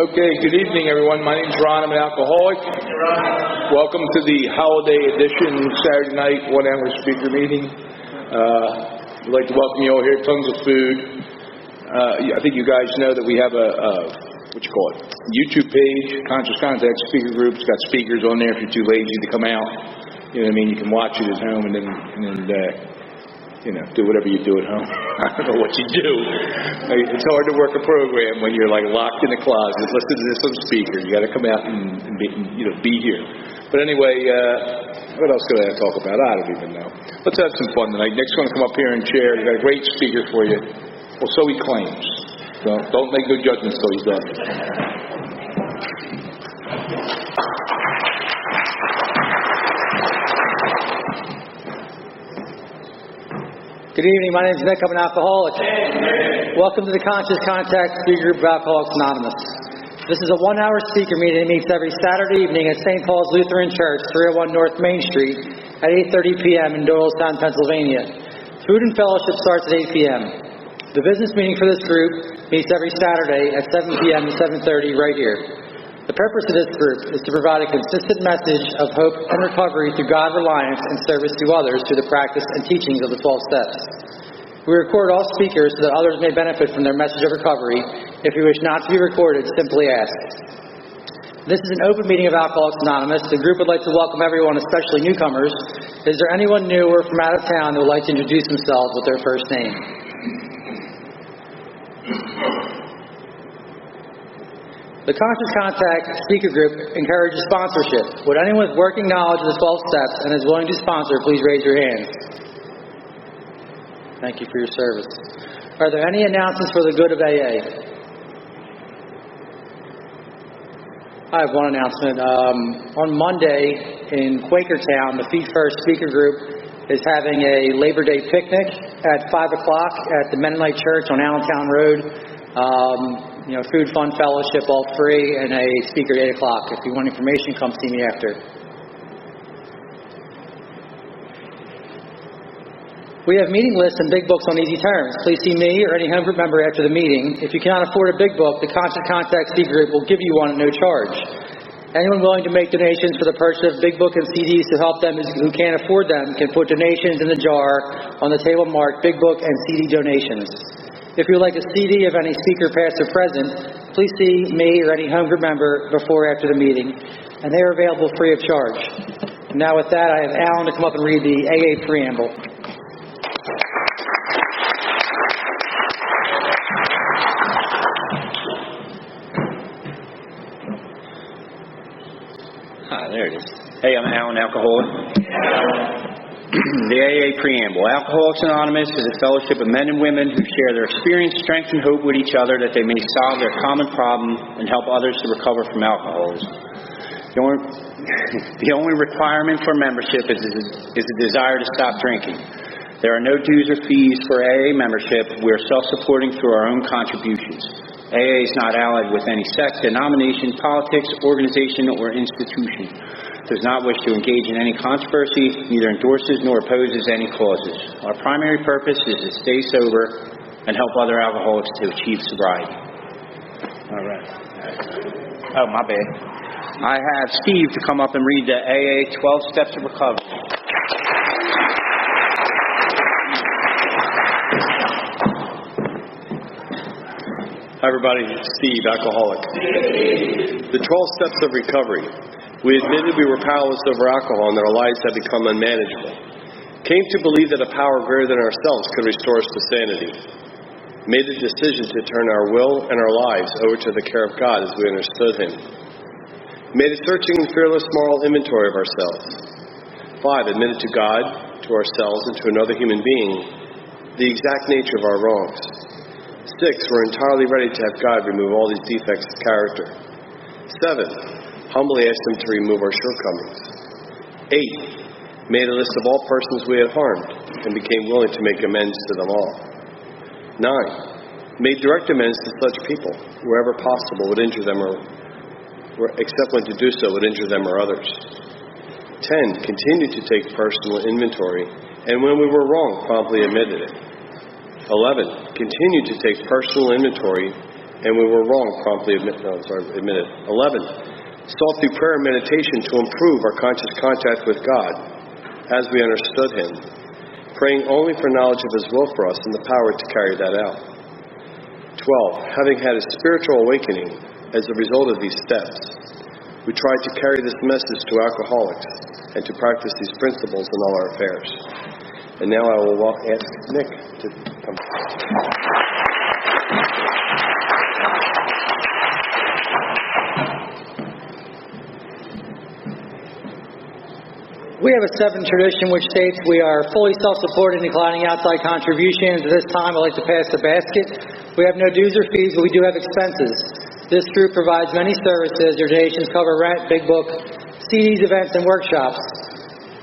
Okay, good evening, everyone. My name's Ron. I'm an alcoholic. Welcome to the holiday edition Saturday night 1-hour speaker meeting. We'd like to welcome you all here. Tons of food. I think you guys know that we have a YouTube page, Conscious Contact Speaker Group. It's got speakers on there if you're too lazy to come out. You know what I mean? You can watch it at home and then do whatever you do at home. I don't know what you do. It's hard to work a program when you're like locked in a closet. Listen to this on speaker. You got to come out and be here. But anyway, what else could I talk about? I don't even know. Let's have some fun tonight. Nick's going to come up here and share. We've got a great speaker for you. Well, so he claims. So don't make no judgments till he's done. Good evening. My name is Nick. I'm an alcoholic. Welcome to the Conscious Contact Speaker Group of Alcoholics Anonymous. This is a 1-hour speaker meeting that meets every Saturday evening at St. Paul's Lutheran Church, 301 North Main Street at 8:30 p.m. in Doylestown, Pennsylvania. Food and fellowship starts at 8 p.m. The business meeting for this group meets every Saturday at 7 p.m. to 7:30 right here. The purpose of this group is to provide a consistent message of hope and recovery through God reliance and service to others through the practice and teachings of the 12 steps. We record all speakers so that others may benefit from their message of recovery. If you wish not to be recorded, simply ask. This is an open meeting of Alcoholics Anonymous. The group would like to welcome everyone, especially newcomers. Is there anyone new or from out of town who would like to introduce themselves with their first name? The Conscious Contact Speaker Group encourages sponsorship. Would anyone with working knowledge of the 12 steps and is willing to sponsor, please raise your hand. Thank you for your service. Are there any announcements for the good of AA? I have one announcement. On Monday in Quakertown, the Feet First Speaker Group is having a Labor Day picnic at 5 o'clock at the Mennonite Church on Allentown Road. Food, fun, fellowship, all free, and a speaker at 8 o'clock. If you want information, come see me after. We have meeting lists and big books on easy terms. Please see me or any home group member after the meeting. If you cannot afford a big book, the Conscious Contact Speaker Group will give you one at no charge. Anyone willing to make donations for the purchase of big book and CDs to help them who can't afford them can put donations in the jar on the table marked Big Book and CD Donations. If you would like a CD of any speaker past or present, please see me or any home group member before or after the meeting, and they are available free of charge. And now with that, I have Alan to come up and read the AA preamble. There it is. Hey, I'm Alan, alcoholic. The AA Preamble. Alcoholics Anonymous is a fellowship of men and women who share their experience, strength, and hope with each other that they may solve their common problem and help others to recover from alcoholism. The only requirement for membership is a desire to stop drinking. There are no dues or fees for AA membership. We are self-supporting through our own contributions. AA is not allied with any sect, denomination, politics, organization, or institution. Does not wish to engage in any controversy, neither endorses nor opposes any causes. Our primary purpose is to stay sober and help other alcoholics to achieve sobriety. All right. Oh, my bad. I have Steve to come up and read the AA 12 Steps of Recovery. Hi, everybody. Steve, alcoholic. The 12 Steps of Recovery. We admitted we were powerless over alcohol and that our lives had become unmanageable. Came to believe that a power greater than ourselves could restore us to sanity. Made a decision to turn our will and our lives over to the care of God as we understood Him. Made a searching and fearless moral inventory of ourselves. 5. Admitted to God, to ourselves, and to another human being the exact nature of our wrongs. 6. We're entirely ready to have God remove all these defects of character. 7. Humbly asked Him to remove our shortcomings. 8. Made a list of all persons we had harmed and became willing to make amends to them all. 9. Made direct amends to such people, wherever possible, would injure them except when to do so would injure them or others. 10. Continued to take personal inventory, and when we were wrong, promptly admitted it. 11, continue to take personal inventory, and we were wrong, promptly admit it. 11, sought through prayer and meditation to improve our conscious contact with God as we understood Him, praying only for knowledge of His will for us and the power to carry that out. 12, having had a spiritual awakening as a result of these steps, we tried to carry this message to alcoholics and to practice these principles in all our affairs. And now I will ask Nick to come. We have a 7 tradition which states we are fully self-supporting, declining outside contributions. At this time, I'd like to pass the basket. We have no dues or fees, but we do have expenses. This group provides many services. Their donations cover rent, big book, CDs, events, and workshops.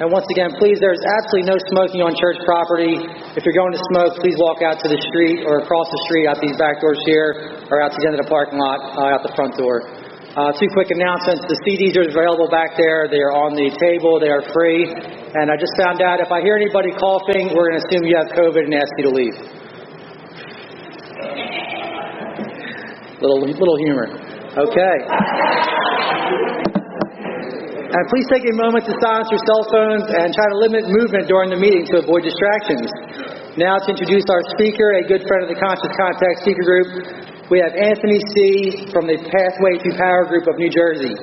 And once again, please, there's absolutely no smoking on church property. If you're going to smoke, please walk out to the street or across the street out these back doors here or out to the end of the parking lot, out the front door. 2 quick announcements. The CDs are available back there. They are on the table. They are free. And I just found out if I hear anybody coughing, we're going to assume you have COVID and ask you to leave. Little humor. Okay. And please take a moment to silence your cell phones and try to limit movement during the meeting to avoid distractions. Now to introduce our speaker, a good friend of the Conscious Contact Speaker Group, we have Anthony C. from the Pathway to Power Group of New Jersey.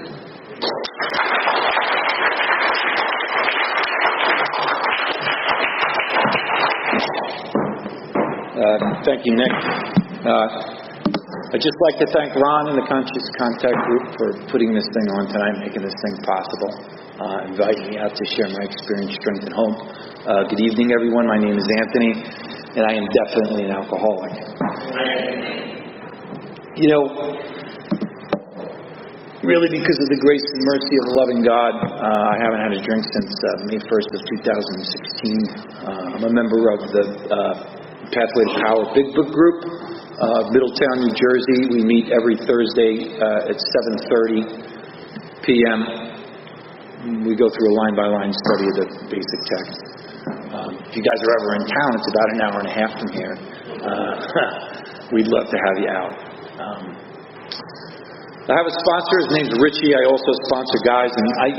Thank you, Nick. I'd just like to thank Ron and the Conscious Contact Group for putting this thing on tonight, making this thing possible, inviting me out to share my experience, strength, and hope. Good evening, everyone. My name is Anthony, and I am definitely an alcoholic. You know, really because of the grace and mercy of a loving God, I haven't had a drink since May 1st of 2016. I'm a member of the Pathway to Power Big Book Group, Middletown, New Jersey. We meet every Thursday at 7:30 p.m. We go through a line-by-line study of the basic text. If you guys are ever in town, it's about an hour and a half from here. We'd love to have you out. I have a sponsor. His name's Richie. I also sponsor guys, and I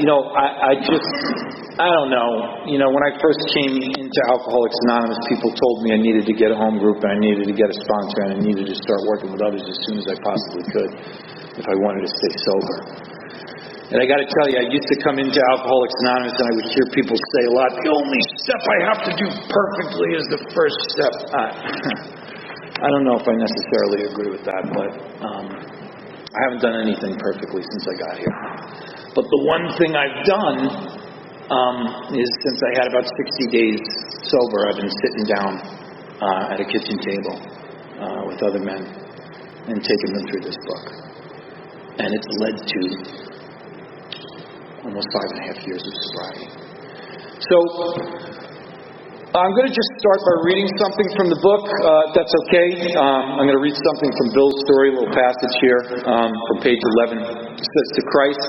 don't know. You know, when I first came into Alcoholics Anonymous, people told me I needed to get a home group, and I needed to get a sponsor, and I needed to start working with others as soon as I possibly could if I wanted to stay sober. And I got to tell you, I used to come into Alcoholics Anonymous, and I would hear people say a lot, the only step I have to do perfectly is the first step. I don't know if I necessarily agree with that, but I haven't done anything perfectly since I got here. But the one thing I've done is since I had about 60 days sober, I've been sitting down at a kitchen table with other men and taking them through this book. And it's led to almost 5.5 years of sobriety. So I'm going to just start by reading something from the book, if that's okay. I'm going to read something from Bill's story, a little passage here from page 11. It says, to Christ,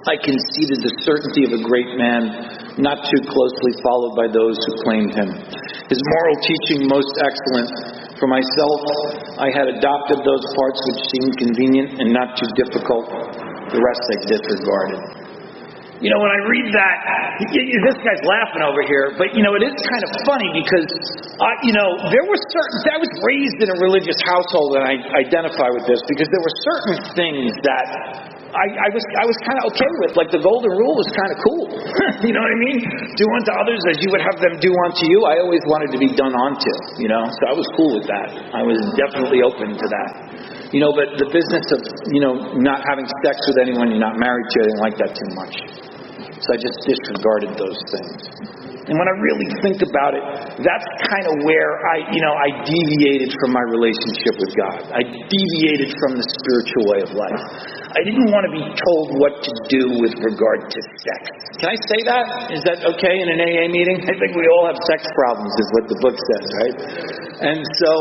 I conceded the certainty of a great man, not too closely followed by those who claimed him. His moral teaching most excellent. For myself, I had adopted those parts which seemed convenient and not too difficult. The rest I disregarded. You know, when I read that, this guy's laughing over here, but, you know, it is kind of funny because, you know, there were I was raised in a religious household, and I identify with this because there were certain things that I was kind of okay with. Like the golden rule was kind of cool. You know what I mean? Do unto others as you would have them do unto you. I always wanted to be done unto, you know, so I was cool with that. I was definitely open to that. You know, but the business of, you know, not having sex with anyone you're not married to, I didn't like that too much. So I just disregarded those things. And when I really think about it, that's kind of where I deviated from my relationship with God. I deviated from the spiritual way of life. I didn't want to be told what to do with regard to sex. Can I say that? Is that okay in an AA meeting? I think we all have sex problems, is what the book says, right? And so,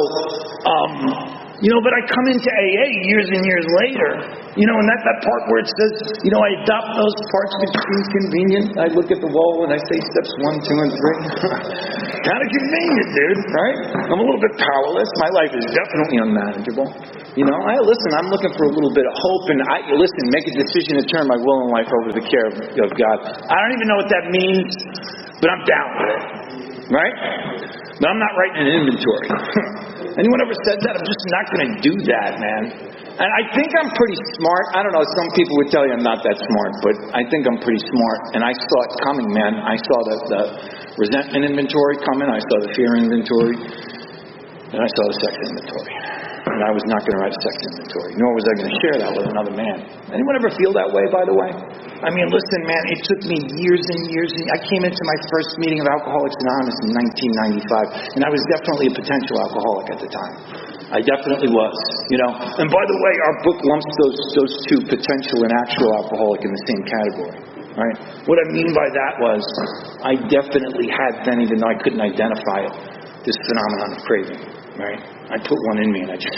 But I come into AA years and years later, and that part where it says, I adopt those parts which seem convenient. I look at the wall and I say steps 1, 2, and 3. Kind of convenient, dude, right? I'm a little bit powerless. My life is definitely unmanageable. I'm looking for a little bit of hope, and make a decision to turn my will and life over to the care of God. I don't even know what that means, but I'm down with it, right? But I'm not writing an inventory. Anyone ever said that? I'm just not going to do that, man. And I think I'm pretty smart. I don't know, some people would tell you I'm not that smart, but I think I'm pretty smart. And I saw it coming, man. I saw the resentment inventory coming. I saw the fear inventory. And I saw the sex inventory. And I was not going to write a sex inventory, nor was I going to share that with another man. Anyone ever feel that way, by the way? Listen, man, it took me years and years. I came into my first meeting of Alcoholics Anonymous in 1995, and I was definitely a potential alcoholic at the time. I definitely was, And by the way, our book lumps those two, potential and actual alcoholic, in the same category, right? What I mean by that was I definitely had then, even though I couldn't identify it, this phenomenon of craving, right? I put one in me, and I just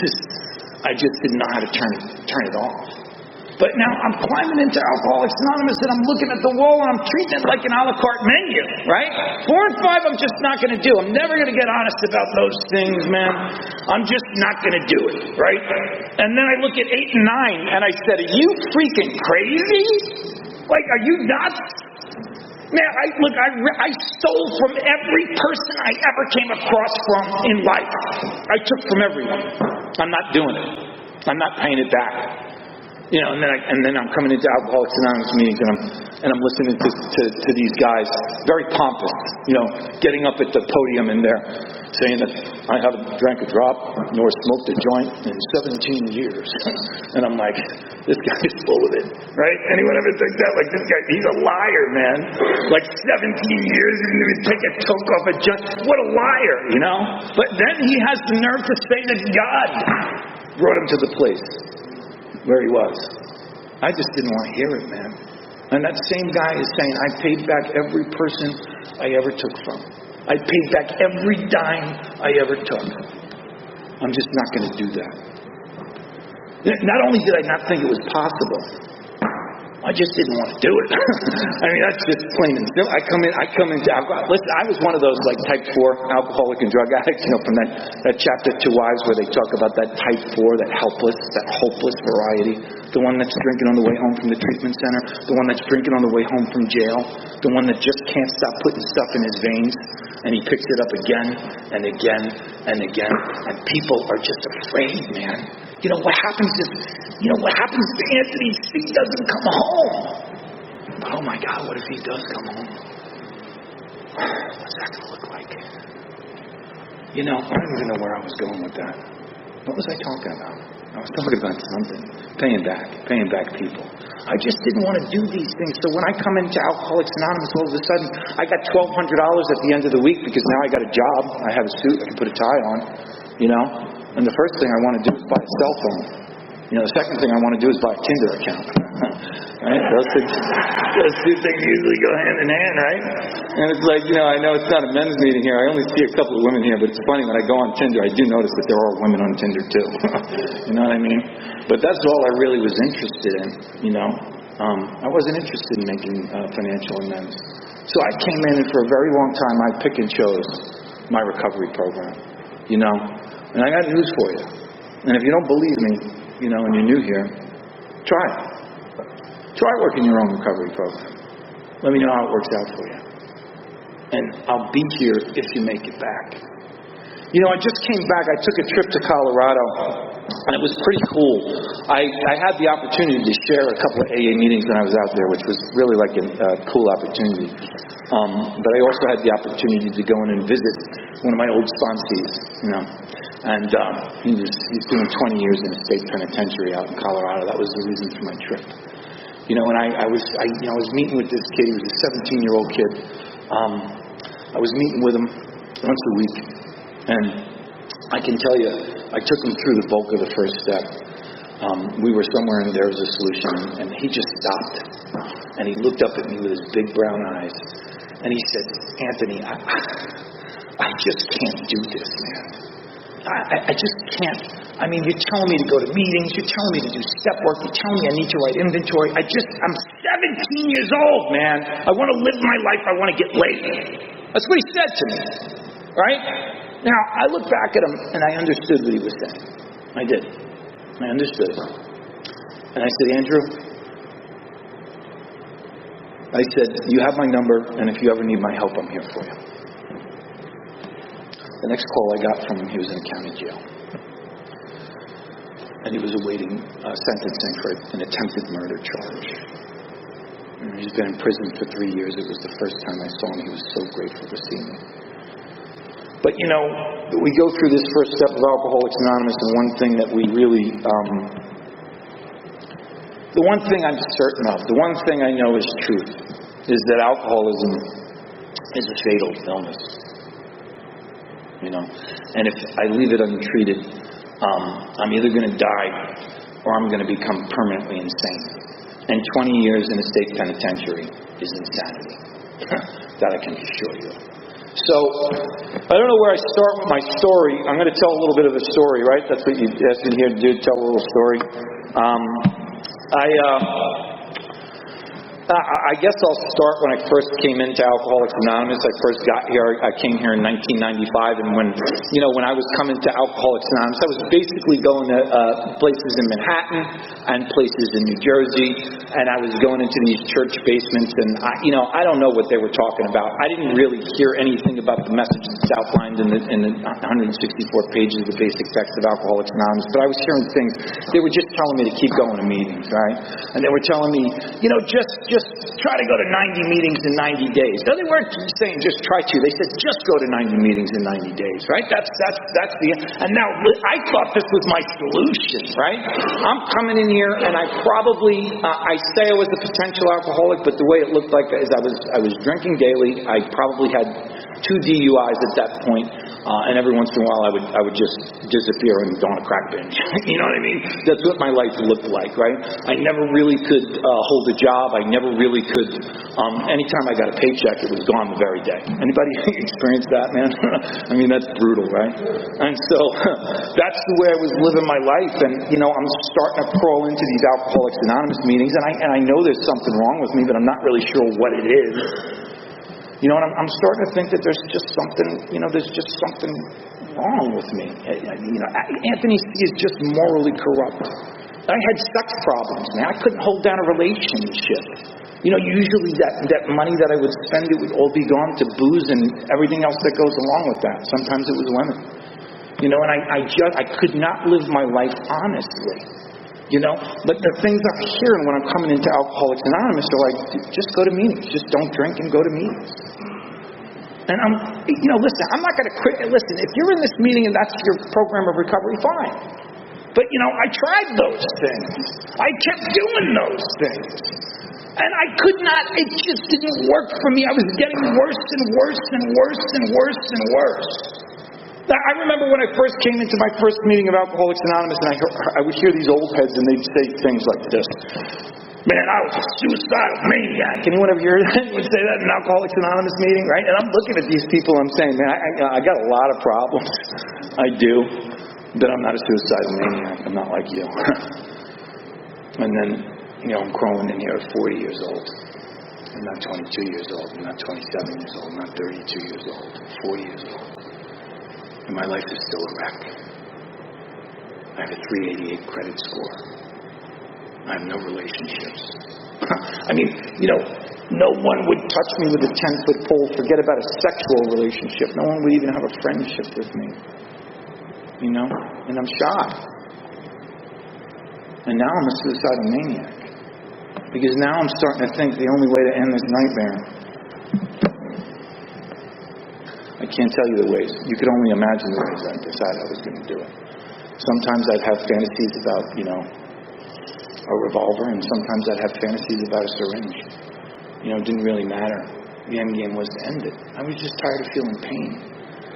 didn't know how to turn it off. But now I'm climbing into Alcoholics Anonymous, and I'm looking at the wall, and I'm treating it like an a la carte menu, right? 4 and 5, I'm just not going to do. I'm never going to get honest about those things, man. I'm just not going to do it, right? And then I look at 8 and 9, and I said, are you freaking crazy? Are you nuts? Man, I stole from every person I ever came across from in life. I took from everyone. I'm not doing it. I'm not paying it back. And then I'm coming into Alcoholics Anonymous meetings, and I'm listening to these guys, very pompous, getting up at the podium in there, saying that I haven't drank a drop nor smoked a joint in 17 years. And I'm like, this guy's full of it, right? Anyone ever think that? This guy, he's a liar, man. 17 years, he didn't even take a toke off a joint. What a liar, But then he has the nerve to say that God brought him to the place where he was. I just didn't want to hear it, man. And that same guy is saying, I paid back every person I ever took from. I paid back every dime I ever took. I'm just not going to do that. Not only did I not think it was possible, I just didn't want to do it. That's just plain and simple. I come into alcohol. Listen, I was one of those type 4 alcoholic and drug addicts, from that chapter 2 Wives where they talk about that type 4, that hopeless variety. The one that's drinking on the way home from the treatment center. The one that's drinking on the way home from jail. The one that just can't stop putting stuff in his veins. And he picks it up again and again and again. And people are just afraid, man. What happens if Anthony's feet doesn't come home? But oh my God, what if he does come home? What's that going to look like? I don't even know where I was going with that. What was I talking about? I was talking about something. Paying back people. I just didn't want to do these things. So when I come into Alcoholics Anonymous, all of a sudden, I got $1,200 at the end of the week because now I got a job. I have a suit. I can put a tie on, And the first thing I want to do is buy a cell phone. The second thing I want to do is buy a Tinder account. Right? Those two things usually go hand in hand, right? And it's I know it's not a men's meeting here. I only see a couple of women here, but it's funny when I go on Tinder, I do notice that there are women on Tinder too. You know what I mean? But that's all I really was interested in, I wasn't interested in making financial amends. So I came in, and for a very long time, I pick and chose my recovery program, And I got news for you. And if you don't believe me, and you're new here, try it. Try working your own recovery program. Let me know how it works out for you. And I'll be here if you make it back. I just came back. I took a trip to Colorado, and it was pretty cool. I had the opportunity to share a couple of AA meetings when I was out there, which was really a cool opportunity. But I also had the opportunity to go in and visit one of my old sponsees, And he's doing 20 years in a state penitentiary out in Colorado. That was the reason for my trip. And I was meeting with this kid. He was a 17-year-old kid. I was meeting with him once a week. And I can tell you, I took him through the bulk of the first step. We were somewhere in There Was a Solution, and he just stopped. And he looked up at me with his big brown eyes. And he said, Anthony, I just can't do this, man. I just can't I mean, you're telling me to go to meetings, you're telling me to do step work, you're telling me I need to write inventory. I'm 17 years old, man. I want to live my life, I want to get laid. That's what he said to me, right? Now, I look back at him, and I understood what he was saying. I did. I understood it. And I said, Andrew, I said, you have my number, and if you ever need my help, I'm here for you. The next call I got from him, he was in a county jail. And he was awaiting sentencing for an attempted murder charge. And he's been in prison for 3 years. It was the first time I saw him. He was so grateful to see me. But, you know, we go through this first step of Alcoholics Anonymous, and one thing that we really, the one thing I'm certain of, the one thing I know is truth, is that alcoholism is a fatal illness. You know, and if I leave it untreated, I'm either going to die or I'm going to become permanently insane. And 20 years in a state penitentiary is insanity. That I can assure you. So, I don't know where I start with my story. I'm going to tell a little bit of a story, right? That's what you asked me here to do, tell a little story. I guess I'll start when I first came into Alcoholics Anonymous. I first got here. I came here in 1995, and when I was coming to Alcoholics Anonymous, I was basically going to places in Manhattan and places in New Jersey, and I was going into these church basements, and I don't know what they were talking about. I didn't really hear anything about the message that's outlined in the 164 pages of the basic text of Alcoholics Anonymous, but I was hearing things. They were just telling me to keep going to meetings, right? And they were telling me, just try to go to 90 meetings in 90 days. No, they weren't saying just try to. They said just go to 90 meetings in 90 days, right? That's the. And now I thought this was my solution, right? I'm coming in here, and I probably I say I was a potential alcoholic, but the way it looked like is I was drinking daily. I probably had 2 DUIs at that point, and every once in a while I would just disappear and go on a crack binge. You know what I mean? That's what my life looked like, right? I never really could hold a job. I never really could. Anytime I got a paycheck, it was gone the very day. Anybody experience that, man? I mean, that's brutal, right? And so that's the way I was living my life. And I'm starting to crawl into these Alcoholics Anonymous meetings, and I know there's something wrong with me, but I'm not really sure what it is. And I'm starting to think that there's just something wrong with me. Anthony C. is just morally corrupt. I had sex problems, man. I couldn't hold down a relationship. Usually that money that I would spend, it would all be gone to booze and everything else that goes along with that. Sometimes it was women. And I could not live my life honestly. But the things I'm hearing when I'm coming into Alcoholics Anonymous are like, just go to meetings. Just don't drink and go to meetings. And listen, I'm not going to quit. Listen, if you're in this meeting and that's your program of recovery, fine. But, I tried those things. I kept doing those things. And I could not, it just didn't work for me. I was getting worse and worse and worse and worse and worse. I remember when I first came into my first meeting of Alcoholics Anonymous, and I would hear these old heads, and they'd say things like this. Man, I was a suicidal maniac. Anyone ever hear that? Anyone say that in an Alcoholics Anonymous meeting, right? And I'm looking at these people, I'm saying, man, I got a lot of problems. I do. But I'm not a suicidal maniac. I'm not like you. And then, I'm crawling in here at 40 years old. I'm not 22 years old. I'm not 27 years old. I'm not 32 years old. I'm 40 years old. And my life is still a wreck. I have a 388 credit score. I have no relationships. I mean, no one would touch me with a 10-foot pole. Forget about a sexual relationship. No one would even have a friendship with me. And I'm shocked. And now I'm a suicidal maniac. Because now I'm starting to think the only way to end this nightmare, I can't tell you the ways. You could only imagine the ways I decided I was going to do it. Sometimes I'd have fantasies about, a revolver, and sometimes I'd have fantasies about a syringe. It didn't really matter. The end game was to end it. I was just tired of feeling pain.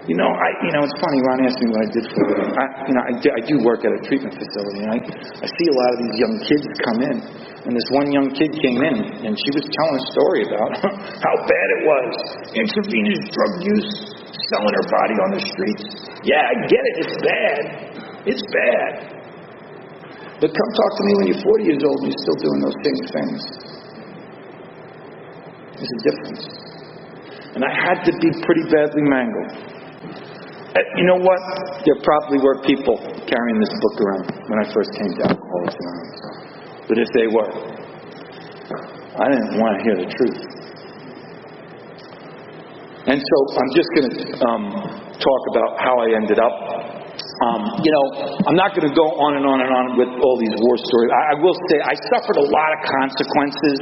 It's funny, Ron asked me what I did for a living. I do work at a treatment facility, and I see a lot of these young kids come in. And this one young kid came in, and she was telling a story about how bad it was. Intravenous drug use, selling her body on the streets. Yeah, I get it, it's bad. It's bad. But come talk to me when you're 40 years old and you're still doing those same things. There's a difference. And I had to be pretty badly mangled. You know what? There probably were people carrying this book around when I first came to Alcoholics Anonymous. But if they were, I didn't want to hear the truth. And so I'm just going to talk about how I ended up. I'm not going to go on and on and on with all these war stories. I will say I suffered a lot of consequences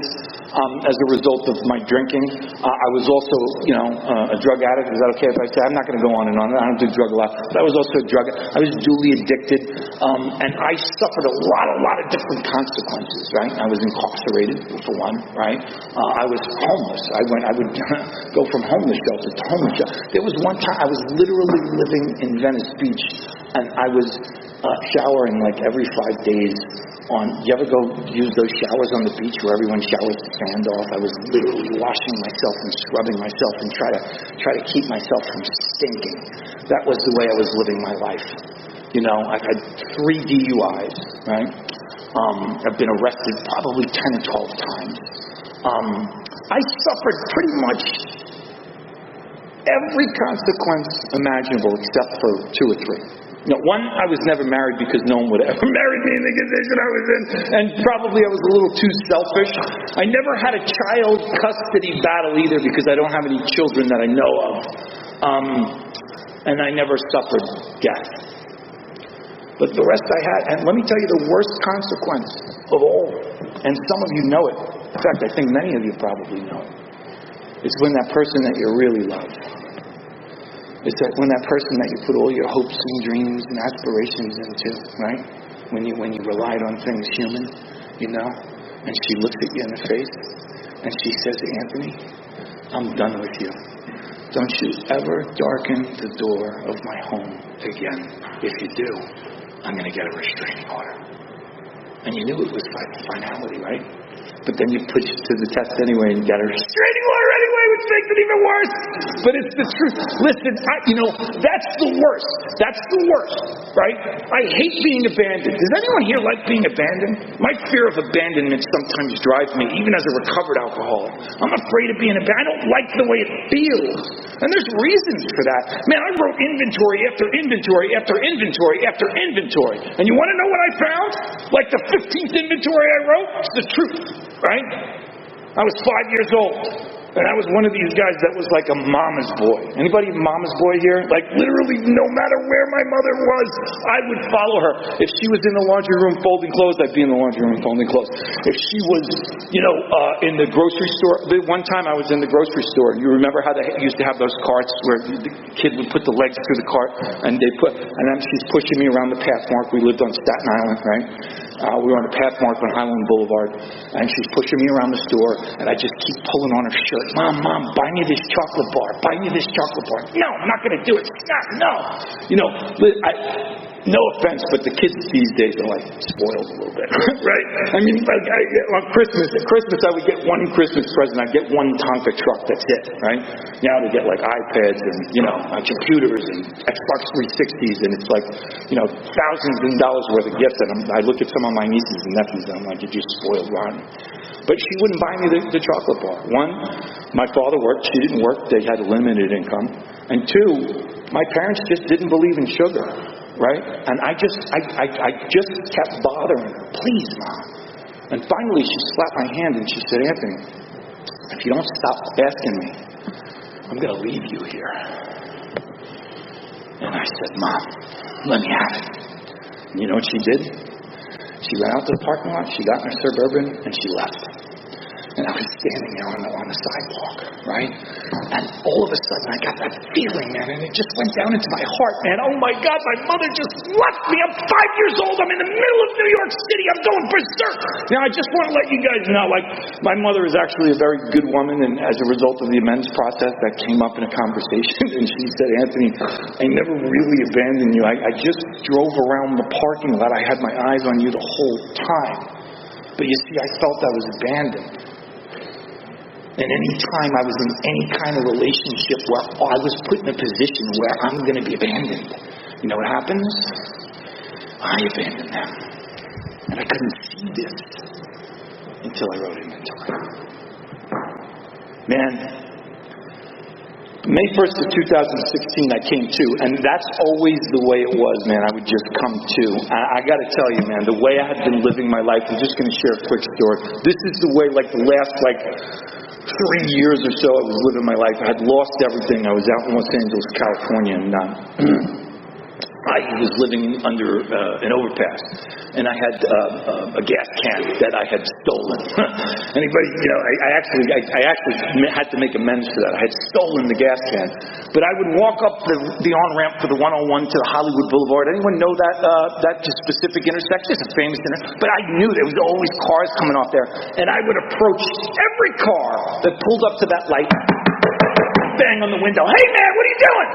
as a result of my drinking. I was also, a drug addict. Is that okay if I say? I'm not going to go on and on. I don't do drug a lot. But I was also a drug addict. I was duly addicted. And I suffered a lot of different consequences, right? I was incarcerated, for one, right? I was homeless. I would go from homeless shelter to homeless shelter. There was one time I was literally living in Venice Beach, and I was showering like every 5 days. You ever go use those showers on the beach where everyone showers the sand off? I was literally washing myself and scrubbing myself and try to keep myself from stinking. That was the way I was living my life. I've had 3 DUIs, right? I've been arrested probably 10 or 12 times. I suffered pretty much every consequence imaginable except for 2 or 3. One, I was never married because no one would ever marry me in the condition I was in, and probably I was a little too selfish. I never had a child custody battle either because I don't have any children that I know of. And I never suffered death. But the rest I had, and let me tell you the worst consequence of all, and some of you know it. In fact, I think many of you probably know it. It's when that person that you really love, it's that when that person that you put all your hopes and dreams and aspirations into, right? When you relied on things human, and she looks at you in the face and she says, Anthony, I'm done with you. Don't you ever darken the door of my home again. If you do, I'm going to get a restraining order. And you knew it was finality, right? But then you push it to the test anyway and get a restraining order anyway, which makes it even worse. But it's the truth. Listen, that's the worst. That's the worst, right? I hate being abandoned. Does anyone here like being abandoned? My fear of abandonment sometimes drives me, even as a recovered alcoholic. I'm afraid of being abandoned. I don't like the way it feels. And there's reasons for that. Man, I wrote inventory after inventory after inventory after inventory. And you want to know what I found? Like the 15th inventory I wrote? It's the truth. Right? I was 5 years old, and I was one of these guys that was like a mama's boy. Anybody mama's boy here? Like literally, no matter where my mother was, I would follow her. If she was in the laundry room folding clothes, I'd be in the laundry room folding clothes. If she was, in the grocery store. One time I was in the grocery store. You remember how they used to have those carts where the kid would put the legs through the cart, and then she's pushing me around the Pathmark. We lived on Staten Island, right? We were on the Pathmark on Highland Boulevard, and she's pushing me around the store, and I just keep pulling on her shirt. Mom, buy me this chocolate bar. Buy me this chocolate bar. No, I'm not going to do it. No. No offense, but the kids these days are like spoiled a little bit, right? I mean, on Christmas I would get one Christmas present. I'd get one Tonka truck. That's it, right? Now they get like iPads and computers and Xbox 360s, and it's like thousands of dollars worth of gifts. And I look at some of my nieces and nephews, and I'm like, you're just spoiled rotten. But she wouldn't buy me the chocolate bar. One, my father worked. She didn't work. They had limited income. And two, my parents just didn't believe in sugar. Right? And I just kept bothering her. Please, Mom. And finally she slapped my hand and she said, Anthony, if you don't stop asking me, I'm going to leave you here. And I said, Mom, let me have it. And you know what she did? She ran out to the parking lot, she got in her Suburban, and she left. And I was standing there on the sidewalk, right? And all of a sudden, I got that feeling, man, and it just went down into my heart, man. Oh, my God, my mother just left me. I'm 5 years old. I'm in the middle of New York City. I'm going berserk. Now, I just want to let you guys know, my mother is actually a very good woman, and as a result of the amends process, that came up in a conversation, and she said, Anthony, I never really abandoned you. I just drove around the parking lot. I had my eyes on you the whole time. But you see, I felt I was abandoned. And any time I was in any kind of relationship where I was put in a position where I'm going to be abandoned, you know what happens? I abandoned them. And I couldn't see this until I wrote inventory. Man, May 1st of 2016, I came to, and that's always the way it was, man. I would just come to. I got to tell you, man, the way I had been living my life, I'm just going to share a quick story. This is the way, like, the last, 3 years or so I was living my life. I had lost everything. I was out in Los Angeles, California, and I was living under an overpass, and I had a gas can that I had stolen. Anybody, I actually had to make amends for that. I had stolen the gas can, but I would walk up the on-ramp for the 101 to the Hollywood Boulevard. Anyone know that specific intersection? It's a famous intersection, but I knew there was always cars coming off there, and I would approach every car that pulled up to that light, bang on the window. Hey man, what are you doing?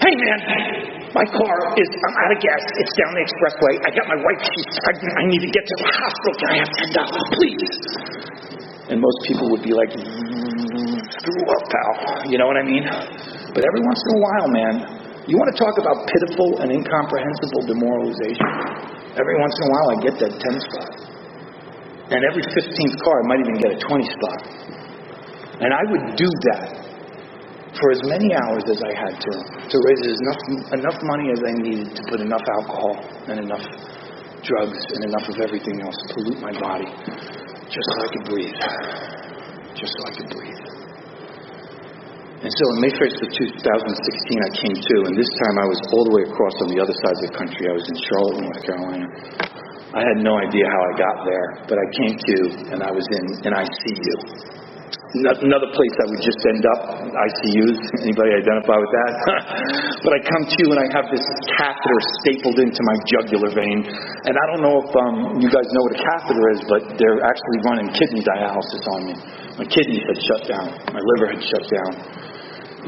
Hey man, my car I'm out of gas. It's down the expressway. I got my wife, she's pregnant. I need to get to the hospital. Can I have $10, please? And most people would be like, screw up, pal. You know what I mean? But every once in a while, man, you want to talk about pitiful and incomprehensible demoralization. Every once in a while, I get that 10 spot. And every 15th car, I might even get a 20 spot. And I would do that for as many hours as I had to raise enough money as I needed to put enough alcohol and enough drugs and enough of everything else to pollute my body, just so I could breathe. Just so I could breathe. And so on May 1st of 2016, I came to, and this time I was all the way across on the other side of the country. I was in Charlotte, North Carolina. I had no idea how I got there, but I came to, and I was in an ICU. Another place I would just end up, ICUs. Anybody identify with that? But I come to and I have this catheter stapled into my jugular vein. And I don't know if you guys know what a catheter is, but they're actually running kidney dialysis on me. My kidneys had shut down. My liver had shut down.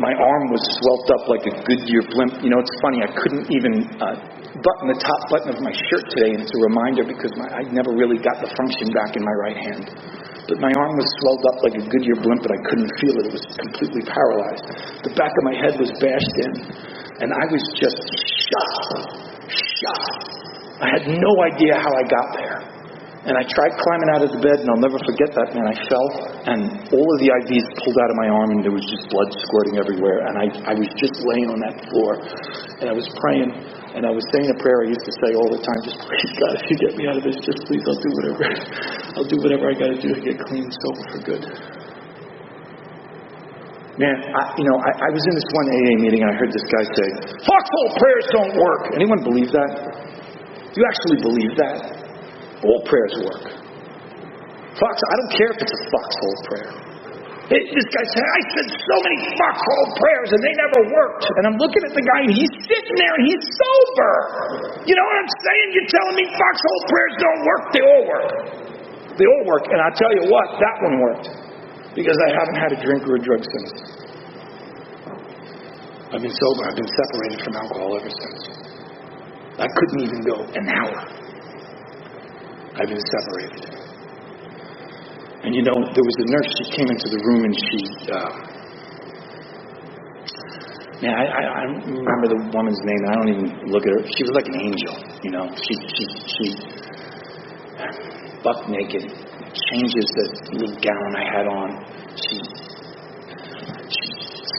My arm was swelled up like a Goodyear blimp. It's funny, I couldn't even button the top button of my shirt today, and it's a reminder because I never really got the function back in my right hand. But my arm was swelled up like a Goodyear blimp, but I couldn't feel it. It was completely paralyzed. The back of my head was bashed in, and I was just shocked. I had no idea how I got there. And I tried climbing out of the bed, and I'll never forget that, man. I fell, and all of the IVs pulled out of my arm, and there was just blood squirting everywhere. And I was just laying on that floor, and I was praying, and I was saying a prayer I used to say all the time, just please, God, if you get me out of this, just please, I'll do whatever I got to do to get clean and sober for good. Man, I was in this one AA meeting, and I heard this guy say, foxhole prayers don't work. Anyone believe that? Do you actually believe that? All prayers work. I don't care if it's a foxhole prayer. This guy said, I said so many foxhole prayers and they never worked. And I'm looking at the guy and he's sitting there and he's sober. You know what I'm saying? You're telling me foxhole prayers don't work? They all work. They all work. And I'll tell you what, that one worked. Because I haven't had a drink or a drug since. I've been sober. I've been separated from alcohol ever since. I couldn't even go an hour. I've been separated. And there was a nurse, she came into the room and she, I remember the woman's name, and I don't even look at her. She was like an angel, She buck naked, changes the little gown I had on. She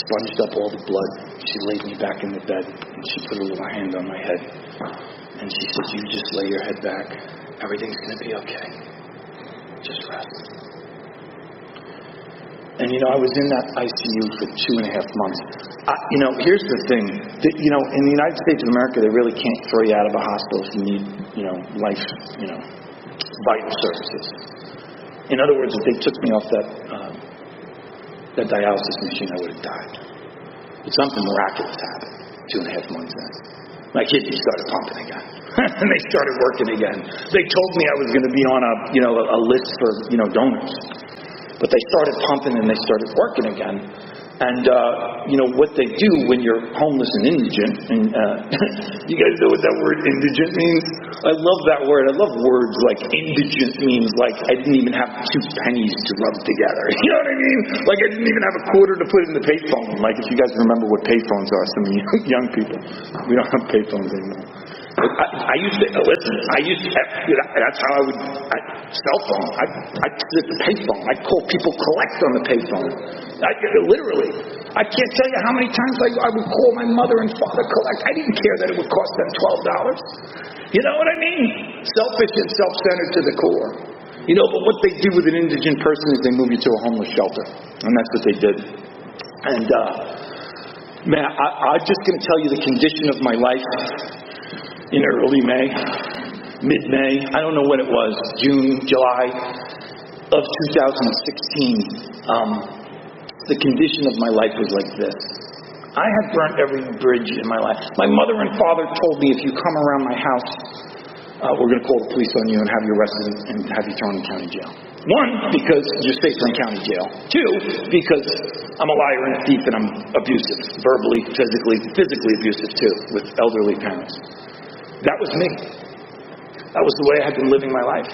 sponged up all the blood. She laid me back in the bed, and she put a little hand on my head. And she said, you just lay your head back. Everything's going to be okay. Just rest. And, I was in that ICU for 2.5 months. Here's the thing. In the United States of America, they really can't throw you out of a hospital if you need, life, vital services. In other words, if they took me off that dialysis machine, I would have died. But something miraculous happened 2.5 months in. My kidneys started pumping again. And they started working again. They told me I was going to be on a list for, donors. But they started pumping and they started working again. And, what they do when you're homeless and indigent, and you guys know what that word indigent means? I love that word. I love words like indigent means like I didn't even have 2 pennies to rub together. You know what I mean? Like I didn't even have a quarter to put in the payphone. Like if you guys remember what payphones are, some of you young people, we don't have payphones anymore. But I used to, that's how I would, cell phone. I'd sit the payphone. I'd call people collect on the payphone. Literally. I can't tell you how many times I would call my mother and father collect. I didn't care that it would cost them $12. You know what I mean? Selfish and self-centered to the core. But what they do with an indigent person is they move you to a homeless shelter. And that's what they did. And, man, I'm just going to tell you the condition of my life in early May, mid-May, I don't know when it was, June, July of 2016. The condition of my life was like this. I had burnt every bridge in my life. My mother and father told me, if you come around my house, we're going to call the police on you and have you arrested and have you thrown in county jail. 1, because you're safer in county jail. 2, because I'm a liar and a thief and I'm abusive, verbally, physically abusive too, with elderly parents. That was me. That was the way I had been living my life.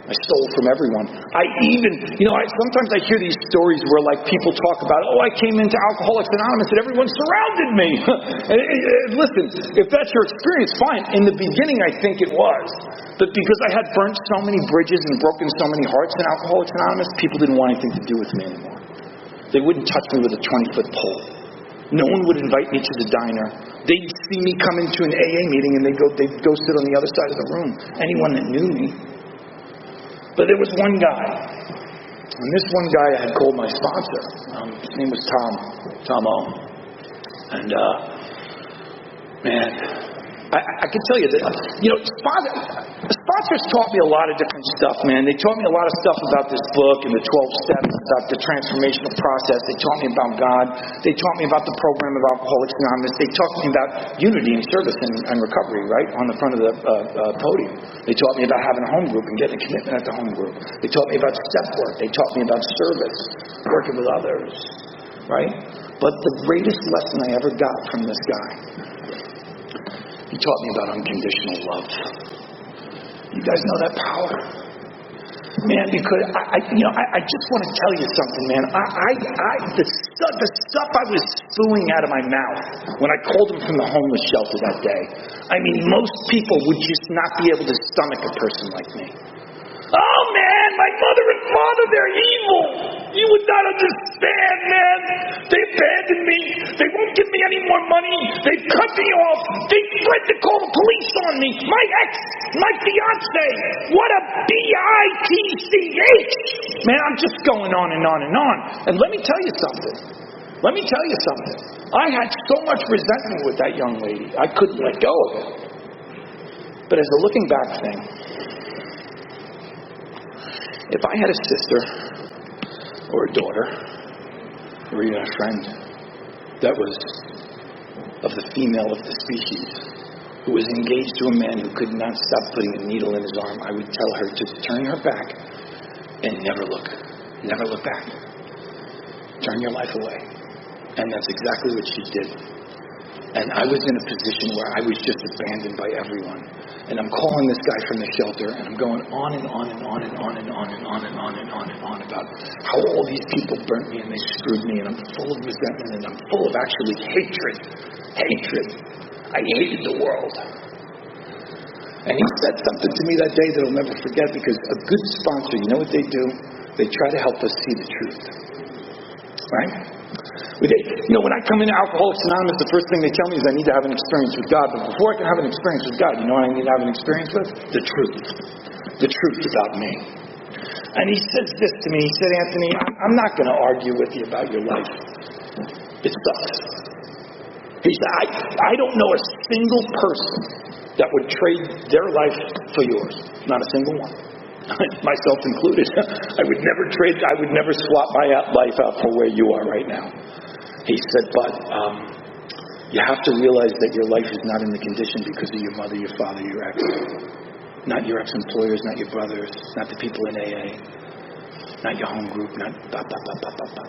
I stole from everyone. Sometimes I hear these stories where like people talk about, I came into Alcoholics Anonymous and everyone surrounded me. Listen, if that's your experience, fine. In the beginning, I think it was. But because I had burnt so many bridges and broken so many hearts in Alcoholics Anonymous, people didn't want anything to do with me anymore. They wouldn't touch me with a 20-foot pole. No one would invite me to the diner. They'd see me come into an AA meeting and they'd go sit on the other side of the room. Anyone that knew me. But there was one guy, and this one guy I had called my sponsor. His name was Tom O. And, man, I can tell you that, sponsors taught me a lot of different stuff, man. They taught me a lot of stuff about this book and the 12 steps, about the transformational process. They taught me about God. They taught me about the program of Alcoholics Anonymous. They taught me about unity and service and recovery, right, on the front of the podium. They taught me about having a home group and getting a commitment at the home group. They taught me about step work. They taught me about service, working with others, right? But the greatest lesson I ever got from this guy, he taught me about unconditional love. You guys know that power? Man, because I just want to tell you something, man. The stuff I was spewing out of my mouth when I called him from the homeless shelter that day, most people would just not be able to stomach a person like me. Oh, man, my mother and father, they're evil. You would not understand, man. They abandoned me. They won't give me any more money. They've cut me off. They threatened to call the police on me. My ex, my fiance. What a bitch. Man, I'm just going on and on and on. And let me tell you something. I had so much resentment with that young lady. I couldn't let go of it. But as a looking back thing, if I had a sister or a daughter or even a friend that was of the female of the species who was engaged to a man who could not stop putting a needle in his arm, I would tell her to turn her back and never look back. Turn your life away. And that's exactly what she did. And I was in a position where I was just abandoned by everyone. And I'm calling this guy from the shelter, and I'm going on and on and on and on and on and on and on and on and on about how all these people burnt me and they screwed me, and I'm full of resentment and I'm full of actually hatred. I hated the world. And he said something to me that day that I'll never forget, because a good sponsor, you know what they do? They try to help us see the truth. Right? When I come into Alcoholics Anonymous, the first thing they tell me is I need to have an experience with God. But before I can have an experience with God, you know what I need to have an experience with? The truth. The truth about me. And he says this to me. He said, Anthony, I'm not going to argue with you about your life. It sucks. He said, I don't know a single person that would trade their life for yours. Not a single one. Myself included. I would never swap my life out for where you are right now. He said, but you have to realize that your life is not in the condition because of your mother, your father, your ex. Not your ex-employers, not your brothers, not the people in AA. not your home group, not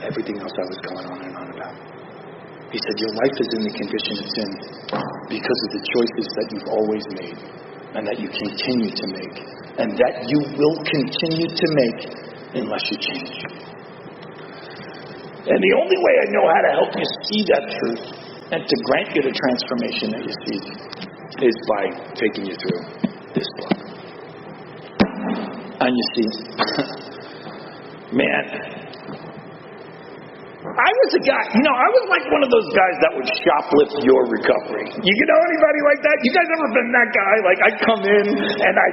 everything else I was going on and on about. He said, your life is in the condition it's in because of the choices that you've always made and that you continue to make and that you will continue to make unless you change. And the only way I know how to help you see that truth and to grant you the transformation that you seek is by taking you through this book. And you see, man, I was a guy, I was like one of those guys that would shoplift your recovery. You know anybody like that? You guys ever been that guy? Like, I'd come in and I'd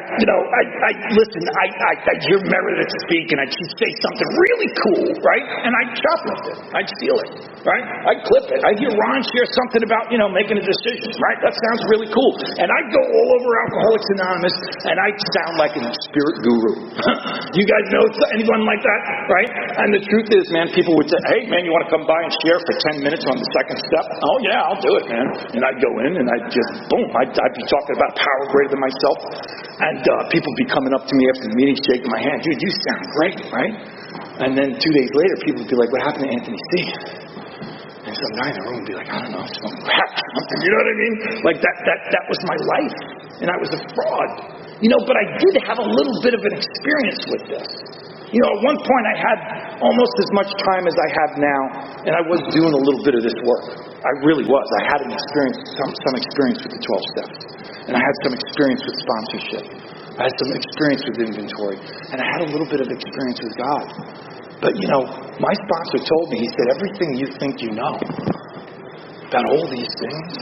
hear Meredith speak and I'd say something really cool, right? And I'd shoplift it. I'd steal it, right? I'd clip it. I'd hear Ron share something about, making a decision, right? That sounds really cool. And I'd go all over Alcoholics Anonymous and I'd sound like a spirit guru. You guys know anyone like that, right? And the truth is, man, people would say, hey, man, you want to come by and share for 10 minutes on the second step? Oh, yeah, I'll do it, man. And I'd go in and I'd just, boom, I'd be talking about power greater than myself. And people would be coming up to me after the meeting, shaking my hand. Dude, you sound great, right? And then 2 days later, people would be like, what happened to Anthony C? And some guy in the room would be like, I don't know, something crack or something. You know what I mean? Like that was my life. And I was a fraud. But I did have a little bit of an experience with this. At one point I had almost as much time as I have now, and I was doing a little bit of this work. I really was. I had an experience, some experience with the 12 steps. And I had some experience with sponsorship. I had some experience with inventory. And I had a little bit of experience with God. But, my sponsor told me, he said, everything you think you know about all these things,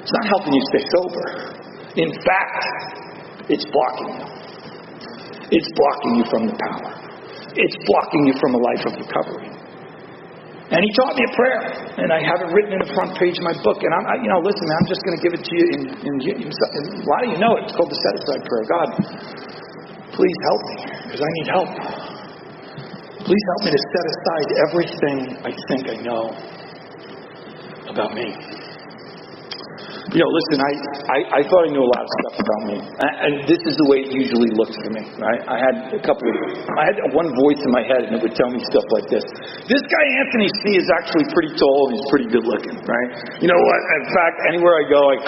it's not helping you stay sober. In fact, it's blocking you. It's blocking you from the power. It's blocking you from a life of recovery. And he taught me a prayer, and I have it written in the front page of my book. And listen, man, I'm just going to give it to you. In a lot of you know it. It's called the Set Aside Prayer. God, please help me, because I need help. Please help me to set aside everything I think I know about me. Listen, I thought I knew a lot of stuff about me. And this is the way it usually looks for me, right? I had one voice in my head and it would tell me stuff like this. This guy, Anthony C., is actually pretty tall and he's pretty good looking, right? You know what? In fact, anywhere I go, I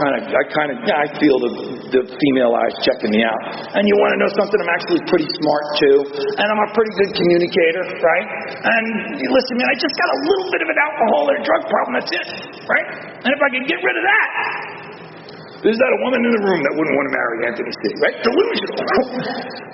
feel the female eyes checking me out. And you want to know something? I'm actually pretty smart too. And I'm a pretty good communicator, right? And listen, man, I just got a little bit of an alcohol or a drug problem. That's it, right? And if I could get rid of that, there's not a woman in the room that wouldn't want to marry Anthony C., right? Delusional.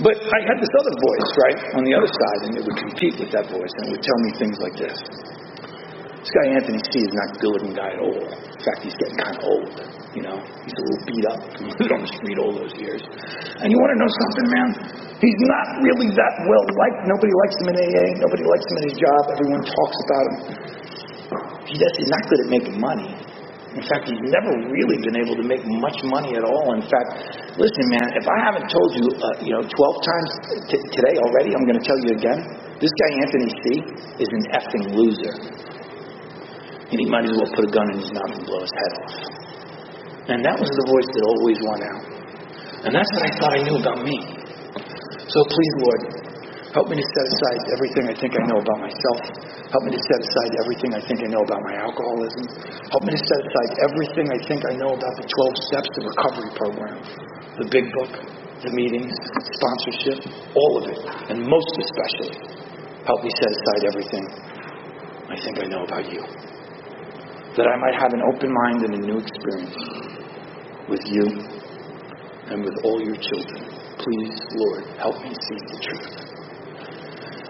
But I had this other voice, right, on the other side, and it would compete with that voice, and it would tell me things like this. This guy, Anthony C., is not a good-looking guy at all. In fact, he's getting kind of old, He's a little beat up. He was on the street all those years. And you want to know something, man? He's not really that well-liked. Nobody likes him in AA. Nobody likes him in his job. Everyone talks about him. He's not good at making money. In fact, he's never really been able to make much money at all. In fact, listen, man, if I haven't told you, 12 times today already, I'm going to tell you again. This guy, Anthony C., is an effing loser. And he might as well put a gun in his mouth and blow his head off. And that was the voice that always won out. And that's what I thought I knew about me. So please, Lord, help me to set aside everything I think I know about myself. Help me to set aside everything I think I know about my alcoholism. Help me to set aside everything I think I know about the 12 steps, the recovery program, the big book, the meetings, sponsorship, all of it. And most especially, help me set aside everything I think I know about you. That I might have an open mind and a new experience with you and with all your children. Please, Lord, help me see the truth.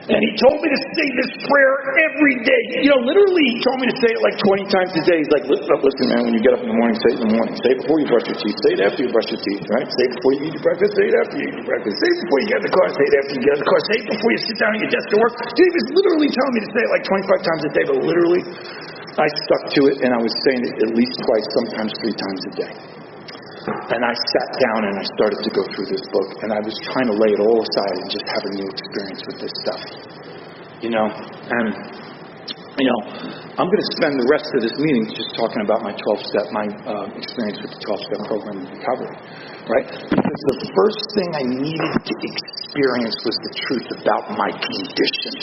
And he told me to say this prayer every day. Literally, he told me to say it like 20 times a day. He's like, listen, man, when you get up in the morning, say it in the morning. Say it before you brush your teeth. Say it after you brush your teeth, right? Say it before you eat your breakfast. Say it after you eat your breakfast. Say it before you get in the car. Say it after you get in the car. Say it before you sit down at your desk to work. He was literally telling me to say it like 25 times a day, but literally, I stuck to it, and I was saying it at least twice, sometimes 3 times a day. And I sat down and I started to go through this book, and I was trying to lay it all aside and just have a new experience with this stuff. And I'm going to spend the rest of this meeting just talking about my 12-step, my experience with the 12-step program of recovery, right? Because the first thing I needed to experience was the truth about my condition.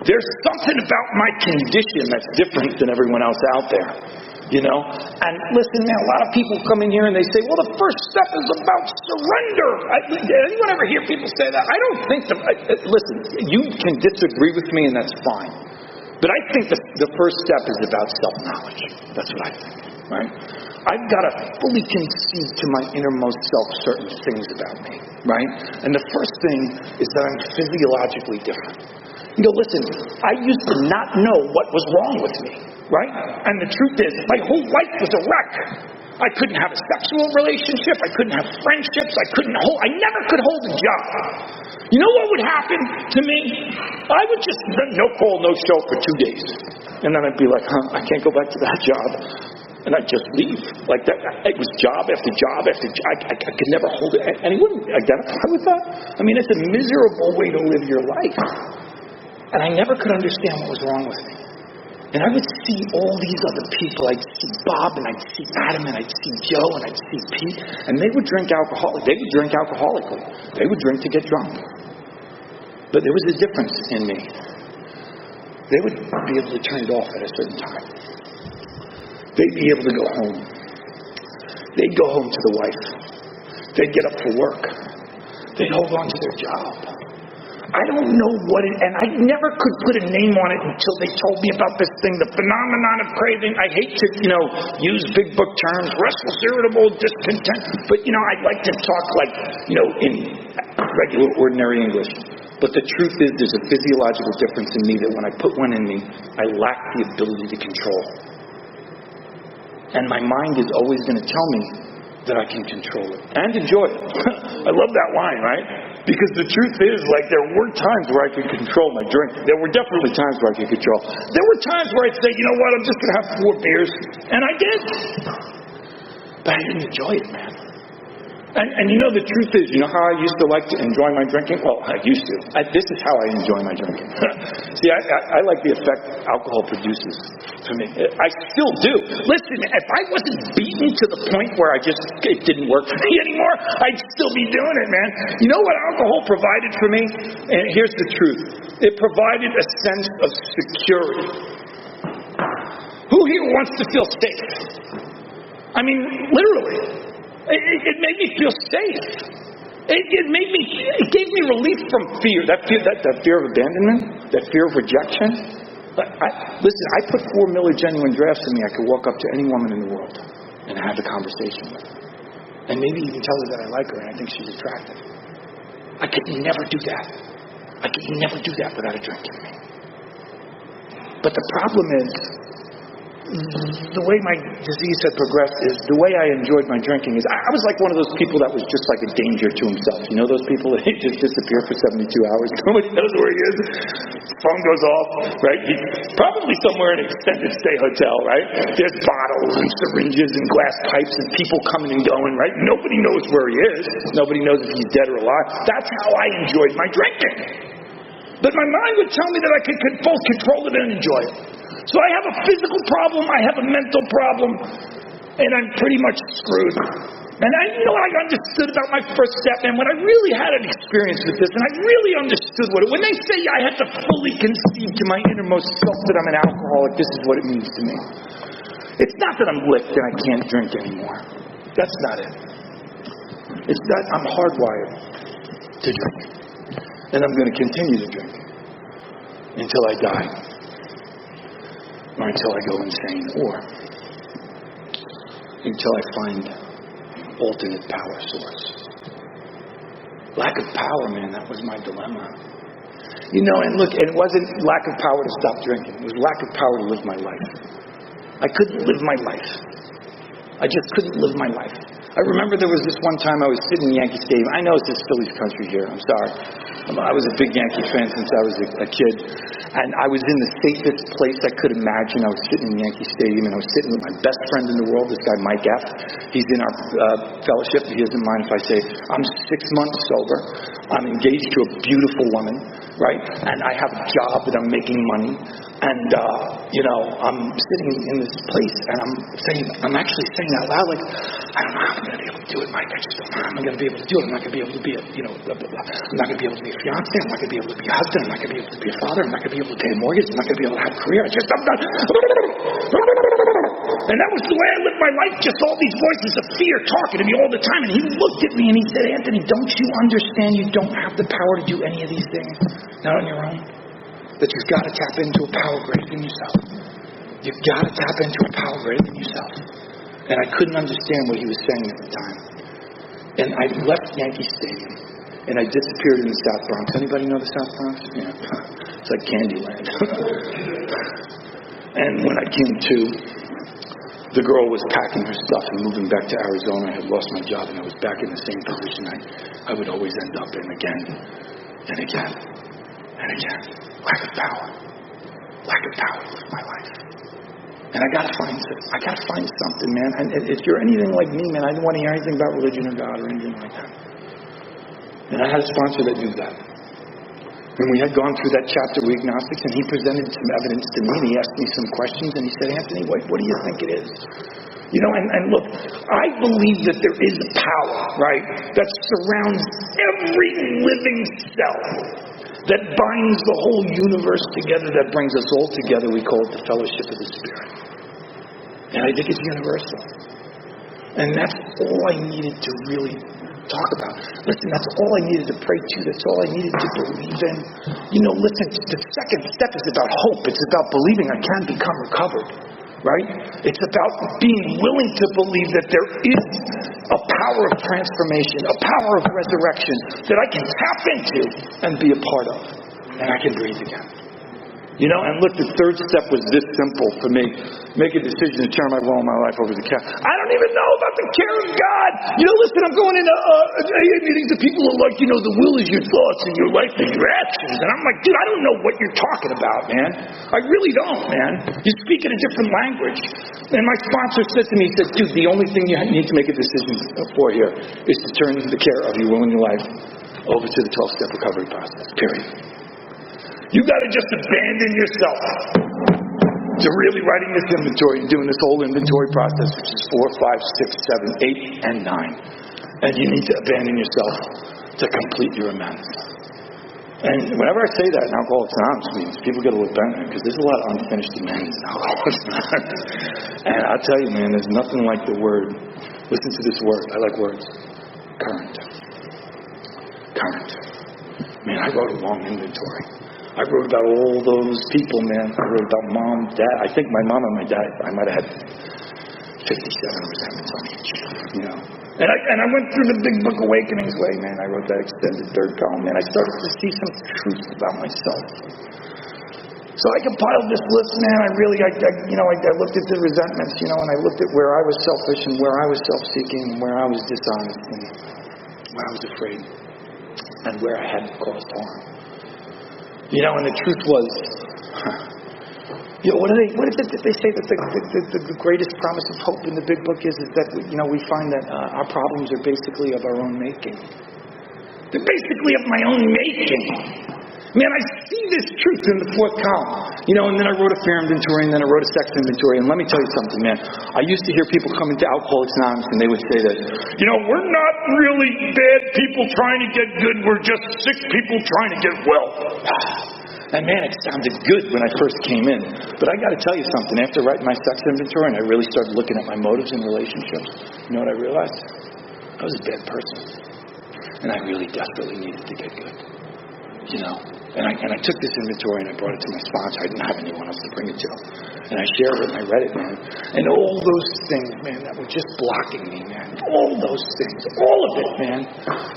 There's something about my condition that's different than everyone else out there, And listen, man, a lot of people come in here and they say, well, the first step is about surrender. Did anyone ever hear people say that? I don't think listen, you can disagree with me and that's fine. But I think the first step is about self-knowledge. That's what I think, right? I've got to fully concede to my innermost self certain things about me, right? And the first thing is that I'm physiologically different. Listen, I used to not know what was wrong with me, right? And the truth is, my whole life was a wreck. I couldn't have a sexual relationship. I couldn't have friendships. I never could hold a job. You know what would happen to me? I would just, no call, no show for 2 days. And then I'd be like, I can't go back to that job. And I'd just leave. Like that. It was job after job after job. I could never hold it. And he wouldn't identify with that. I mean, it's a miserable way to live your life. And I never could understand what was wrong with me. And I would see all these other people. I'd see Bob, and I'd see Adam, and I'd see Joe, and I'd see Pete. And they would drink alcohol. They would drink alcoholically. They would drink to get drunk. But there was a difference in me. They would be able to turn it off at a certain time. They'd be able to go home. They'd go home to the wife. They'd get up for work. They'd hold on to their job. I don't know what it, and I never could put a name on it until they told me about this thing, the phenomenon of craving. I hate to, use big book terms, restless, irritable, discontent, but, I'd like to talk like, in regular, ordinary English. But the truth is, there's a physiological difference in me that when I put one in me, I lack the ability to control. And my mind is always going to tell me that I can control it and enjoy it. I love that line, right? Because the truth is, there were times where I could control my drinking. There were definitely times where I could control. There were times where I'd say, you know what, I'm just going to have 4 beers. And I did. But I didn't enjoy it, man. And the truth is, how I used to like to enjoy my drinking? Well, I used to. This is how I enjoy my drinking. See, I like the effect alcohol produces to me. I still do. Listen, if I wasn't beaten to the point where it didn't work for me anymore, I'd still be doing it, man. You know what alcohol provided for me? And here's the truth. It provided a sense of security. Who here wants to feel safe? I mean, literally. It made me feel safe. It gave me relief from fear. That fear of abandonment, that fear of rejection. Listen, I put 4 Miller Genuine Drafts in me. I could walk up to any woman in the world and have a conversation with her. And maybe even tell her that I like her and I think she's attractive. I could never do that. I could never do that without a drink in me. But the problem is, the way my disease had progressed is the way I enjoyed my drinking is I was like one of those people that was just like a danger to himself. You know those people that just disappear for 72 hours? Nobody knows where he is. Phone goes off, right? He's probably somewhere in an extended stay hotel, right? There's bottles and syringes and glass pipes and people coming and going, right? Nobody knows where he is. Nobody knows if he's dead or alive. That's how I enjoyed my drinking. But my mind would tell me that I could both control it and enjoy it. So I have a physical problem, I have a mental problem, and I'm pretty much screwed. And I understood about my first step, and when I really had an experience with this, and I really understood when they say I had to fully concede to my innermost self that I'm an alcoholic, this is what it means to me. It's not that I'm licked and I can't drink anymore. That's not it. It's that I'm hardwired to drink. And I'm going to continue to drink until I die. Or until I go insane, or until I find alternate power source. Lack of power, man, that was my dilemma. And look, it wasn't lack of power to stop drinking. It was lack of power to live my life. I couldn't live my life. I just couldn't live my life. I remember there was this one time I was sitting in Yankee Stadium. I know it's this Phillies country here. I'm sorry. I was a big Yankee fan since I was a kid. And I was in the safest place I could imagine. I was sitting in Yankee Stadium, and I was sitting with my best friend in the world, this guy Mike F. He's in our fellowship. He doesn't mind if I say, I'm 6 months sober. I'm engaged to a beautiful woman. right? And I have a job that I'm making money, and, I'm sitting in this place, and I'm actually saying out loud, like, I don't know how I'm going to be able to do it, Mike. I just don't know how I'm going to be able to do it. I'm not going to be able to be blah, blah, blah. I'm not going to be able to be a fiance. I'm not going to be able to be a husband. I'm not going to be able to be a father. I'm not going to be able to pay a mortgage. I'm not going to be able to have a career. I'm not. And that was the way I lived my life, just all these voices of fear talking to me all the time. And he looked at me and he said, Anthony, don't you understand you don't have the power to do any of these things? Not on your own. That you've got to tap into a power greater than yourself. You've got to tap into a power greater than yourself. And I couldn't understand what he was saying at the time. And I left Yankee Stadium. And I disappeared in the South Bronx. Anybody know the South Bronx? Yeah. It's like Candyland. And when I came to, the girl was packing her stuff and moving back to Arizona. I had lost my job, and I was back in the same position I would always end up in again and again and again. Lack of power. Lack of power to live my life. And I gotta find something, man. And if you're anything like me, man, I didn't want to hear anything about religion or God or anything like that. And I had a sponsor that knew that. And we had gone through that chapter, We Agnostics, and he presented some evidence to me, and he asked me some questions, and he said, Anthony, what do you think it is? And look, I believe that there is a power, right, that surrounds every living cell, that binds the whole universe together, that brings us all together. We call it the fellowship of the Spirit. And I think it's universal. And that's all I needed to really talk about. Listen, that's all I needed to pray to. That's all I needed to believe in. Listen, the second step is about hope. It's about believing I can become recovered, right? It's about being willing to believe that there is a power of transformation, a power of resurrection that I can tap into and be a part of. And I can breathe again. And look, the third step was this simple for me. Make a decision to turn my will and my life over to the care. I don't even know about the care of God. Listen, I'm going into AA meetings and people are like, the will is your thoughts and your life is your actions. And I'm like, dude, I don't know what you're talking about, man. I really don't, man. You speak in a different language. And my sponsor said to me, he said, dude, the only thing you need to make a decision for here is to turn the care of your will and your life over to the 12-step recovery process, period. You got to just abandon yourself to really writing this inventory and doing this whole inventory process, which is 4, 5, 6, 7, 8, and 9. And you need to abandon yourself to complete your amends. And whenever I say that in Alcoholics Anonymous meetings, people get a little bent because there's a lot of unfinished amends in Alcoholics Anonymous. And I'll tell you, man, there's nothing like the word. Listen to this word. I like words. Current. Man, I wrote a long inventory. I wrote about all those people, man. I wrote about mom, dad. I think my mom and my dad, I might have had 57 resentments on each, And I went through the Big Book Awakenings way, man. I wrote that extended third column, man. I started to see some truth about myself. So I compiled this list, man. I looked at the resentments, and I looked at where I was selfish and where I was self-seeking and where I was dishonest and where I was afraid and where I had caused harm. And the truth was, what did they say that the greatest promise of hope in the Big Book is that, we find that our problems are basically of our own making. They're basically of my own making. Man, I see this truth in the fourth column. And then I wrote a fear inventory, and then I wrote a sex inventory. And let me tell you something, man. I used to hear people come into Alcoholics Anonymous, and they would say that, we're not really bad people trying to get good. We're just sick people trying to get well. And man, it sounded good when I first came in. But I got to tell you something. After writing my sex inventory, and I really started looking at my motives in relationships, you know what I realized? I was a bad person. And I really desperately needed to get good. And I took this inventory and I brought it to my sponsor. I didn't have anyone else to bring it to. And I shared it and I read it, man. And all those things, man, that were just blocking me, man. All those things. All of it, man.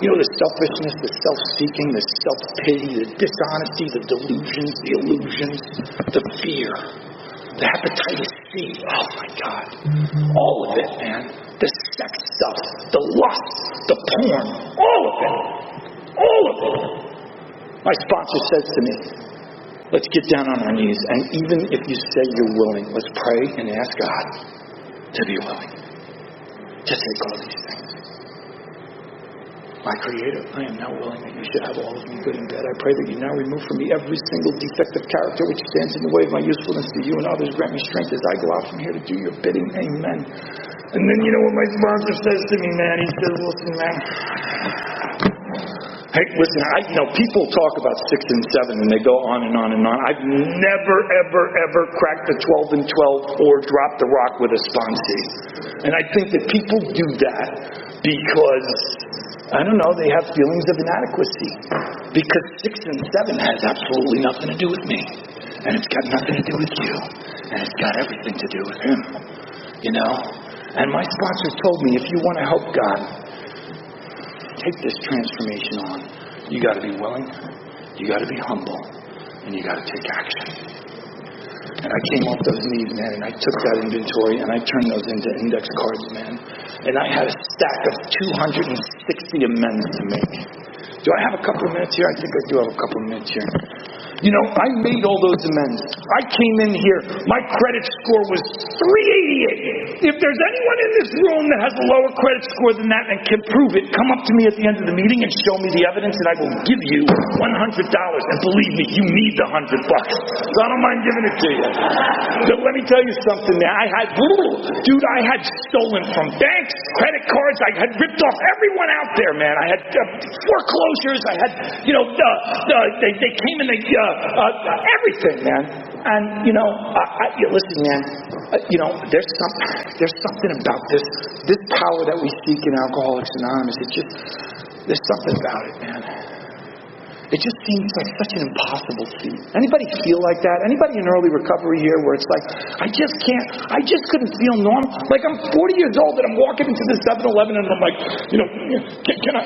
The selfishness, the self-seeking, the self-pity, the dishonesty, the delusions, the illusions, the fear, the hepatitis C. Oh, my God. All of it, man. The sex stuff, the lust, the porn. All of it. All of it. My sponsor says to me, let's get down on our knees, and even if you say you're willing, let's pray and ask God to be willing to take all these things. My Creator, I am now willing that you should have all of me good and bad. I pray that you now remove from me every single defective character which stands in the way of my usefulness to you and others. Grant me strength as I go out from here to do your bidding. Amen. And then you know what my sponsor says to me, man? He says, listen, man. Hey, listen, people talk about 6 and 7 and they go on and on and on. I've never, ever, ever cracked the 12 and 12 or dropped the rock with a sponsee. And I think that people do that because, I don't know, they have feelings of inadequacy. Because 6 and 7 has absolutely nothing to do with me. And it's got nothing to do with you. And it's got everything to do with him. You know? And my sponsor told me, if you want to help God take this transformation on, you got to be willing, you got to be humble, and you got to take action. And I came off those knees, man, and I took that inventory and I turned those into index cards, man. And I had a stack of 260 amendments to make. Do I have a couple of minutes here? I think I do have a couple of minutes here. You know, I made all those amends. I came in here, my credit score was 388. If there's anyone in this room that has a lower credit score than that and can prove it, come up to me at the end of the meeting and show me the evidence and I will give you $100. And believe me, you need the $100. So I don't mind giving it to you. But let me tell you something, man. I had stolen from banks, credit cards. I had ripped off everyone out there, man. I had foreclosures. I had, they came and they, everything, man. And, listen, man, there's something about this power that we seek in Alcoholics Anonymous. There's something about it, man. It just seems like such an impossible feat. Anybody feel like that? Anybody in early recovery here where it's like, I just couldn't feel normal. Like I'm 40 years old and I'm walking into the 7-Eleven and I'm like, can I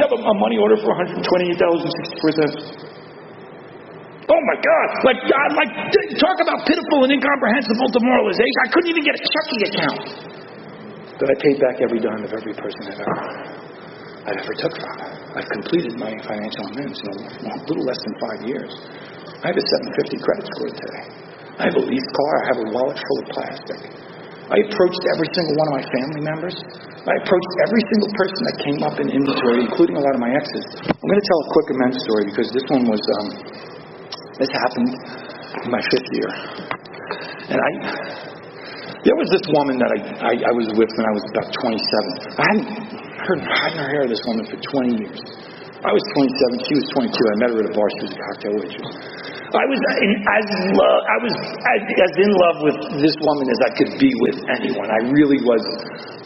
have a money order for $128.64? Oh my God! Talk about pitiful and incomprehensible demoralization. I couldn't even get a checking account. But I paid back every dime of every person I ever took from. I've completed my financial amends in a little less than 5 years. I have a 750 credit score today. I have a leased car. I have a wallet full of plastic. I approached every single one of my family members. I approached every single person that came up in inventory, including a lot of my exes. I'm going to tell a quick amends story because this one was. This happened in my 5th year. And there was this woman that I was with when I was about 27. I hadn't heard of this woman for 20 years. I was 27, she was 22. I met her at a bar, she was a cocktail waitress. I was as in love with this woman as I could be with anyone. I really was.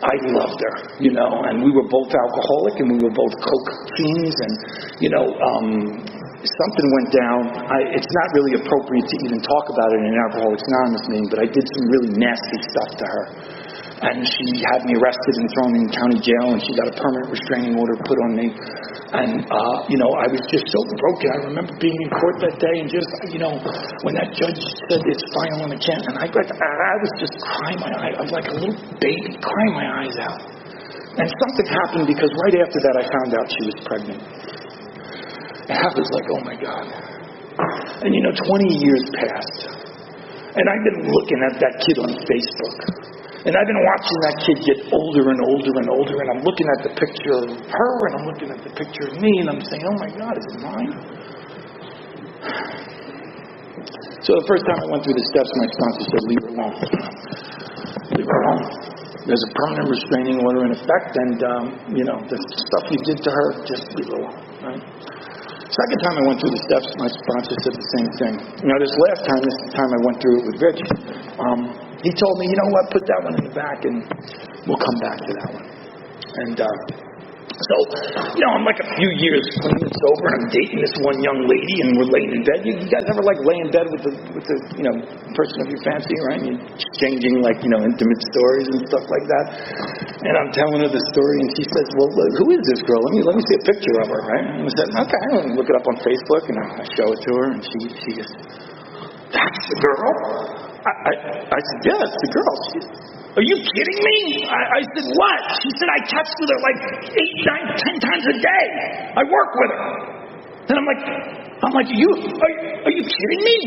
I loved her, and we were both alcoholic and we were both coke fiends and, something went down. It's not really appropriate to even talk about it in an Alcoholics Anonymous meeting, but I did some really nasty stuff to her. And she had me arrested and thrown in county jail, and she got a permanent restraining order put on me. And, I was just so broken. I remember being in court that day and just, when that judge said it's final and it can't, and I was just crying my eyes. I was like a little baby crying my eyes out. And something happened because right after that I found out she was pregnant. And I was like, oh my God. And 20 years passed. And I've been looking at that kid on Facebook. And I've been watching that kid get older and older and older. And I'm looking at the picture of her and I'm looking at the picture of me. And I'm saying, oh my God, is it mine? So the first time I went through the steps, my sponsor said, leave her alone. Leave her alone. There's a permanent restraining order in effect. And, the stuff you did to her, just leave her alone. Right? Second time I went through the steps, my sponsor said the same thing. This time I went through it with Rich, he told me, you know what, put that one in the back and we'll come back to that one. And so, I'm like a few years clean and sober and I'm dating this one young lady and we're laying in bed. You guys ever lay in bed with the person of your fancy, right? And you're exchanging intimate stories and stuff like that. And I'm telling her the story and she says, well, who is this girl? Let me see a picture of her, right? And I said, okay, I'll look it up on Facebook and I show it to her and she goes, that's the girl? I said, yeah, that's the girl. She goes, are you kidding me? I said, what? She said, I touched with her 8, 9, 10 times a day. I work with her. And I'm like, are you kidding me?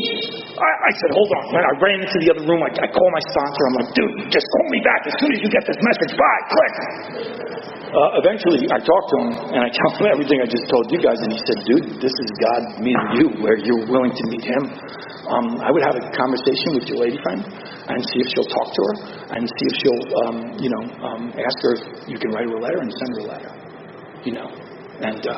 I said, hold on. When I ran into the other room, I called my sponsor. I'm like, dude, just call me back as soon as you get this message. Bye. Click. eventually I talked to him, and I told him everything I just told you guys, and he said, dude, this is God meeting you, where you're willing to meet him. I would have a conversation with your lady friend and see if she'll talk to her and see if she'll, ask her if you can write her a letter and send her a letter, And so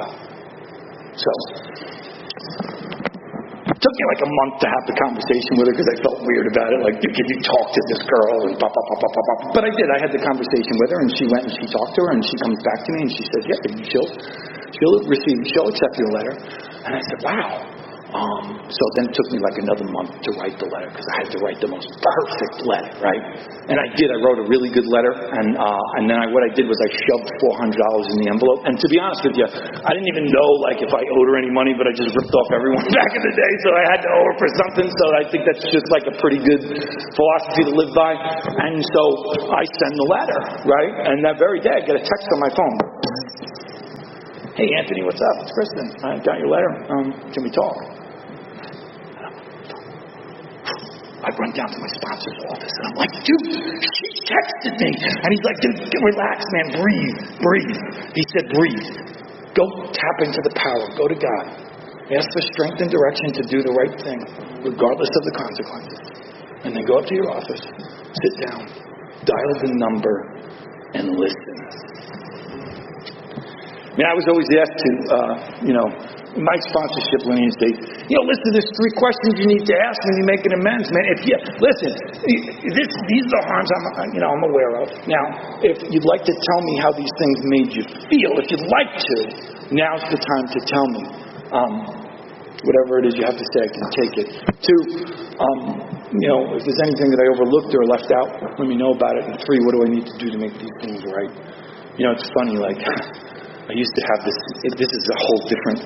it took me like a month to have the conversation with her because I felt weird about it. Like, can you talk to this girl? And blah, blah, blah, blah, blah, blah. But I did. I had the conversation with her, and she went and she talked to her, and she comes back to me, and she says, yeah, she'll accept your letter. And I said, wow. So then it took me like another month to write the letter because I had to write the most perfect letter, right? And I did. I wrote a really good letter, and then what I did was I shoved $400 in the envelope. And to be honest with you, I didn't even know like if I owed her any money, but I just ripped off everyone back in the day, so I had to owe her for something. So I think that's just like a pretty good philosophy to live by. And so I send the letter, right? And that very day I get a text on my phone. Hey Anthony, what's up? It's Kristen. I got your letter. Can we talk? I run down to my sponsor's office, and I'm like, dude, she texted me. And he's like, dude, relax, man, breathe. He said, breathe. Go tap into the power. Go to God. Ask for strength and direction to do the right thing, regardless of the consequences. And then go up to your office, sit down, dial the number, and listen. I was always asked to, my sponsorship lineage, listen, there's 3 questions you need to ask when you make an amends, man. These are the harms I'm aware of. Now, if you'd like to tell me how these things made you feel, if you'd like to, now's the time to tell me. Whatever it is you have to say, I can take it. 2, if there's anything that I overlooked or left out, let me know about it. And 3, what do I need to do to make these things right? It's funny, like, I used to have this is a whole different